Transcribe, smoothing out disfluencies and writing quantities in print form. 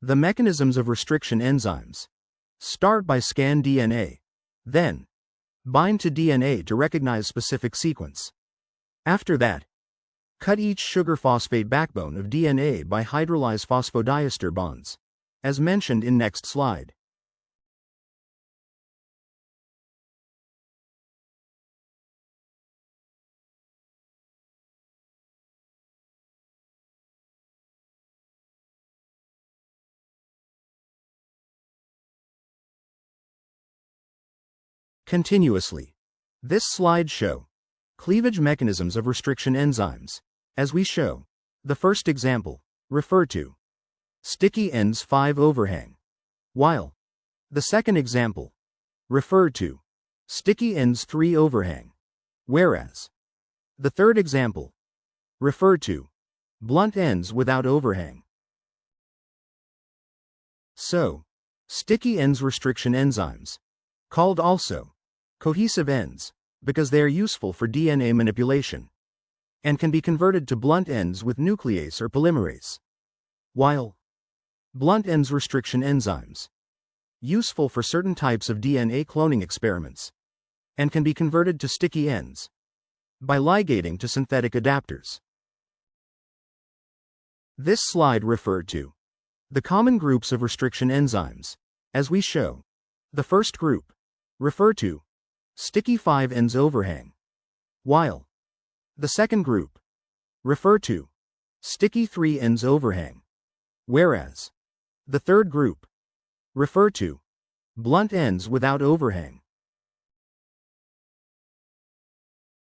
The mechanisms of restriction enzymes. Start by scan DNA. Then, bind to DNA to recognize specific sequence. After that, cut each sugar-phosphate backbone of DNA by hydrolyze phosphodiester bonds, as mentioned in next slide. Continuously. This slide show cleavage mechanisms of restriction enzymes. As we show, the first example, refer to sticky ends 5 overhang, while the second example, refer to sticky ends 3 overhang, whereas the third example, refer to blunt ends without overhang. So, sticky ends restriction enzymes, called also cohesive ends, because they are useful for DNA manipulation, and can be converted to blunt ends with nuclease or polymerase, while blunt ends restriction enzymes, useful for certain types of DNA cloning experiments, and can be converted to sticky ends by ligating to synthetic adapters. This slide referred to the common groups of restriction enzymes. As we show, the first group, refer to sticky 5 ends overhang, while the second group, refer to sticky 3 ends overhang, whereas the third group, refer to blunt ends without overhang.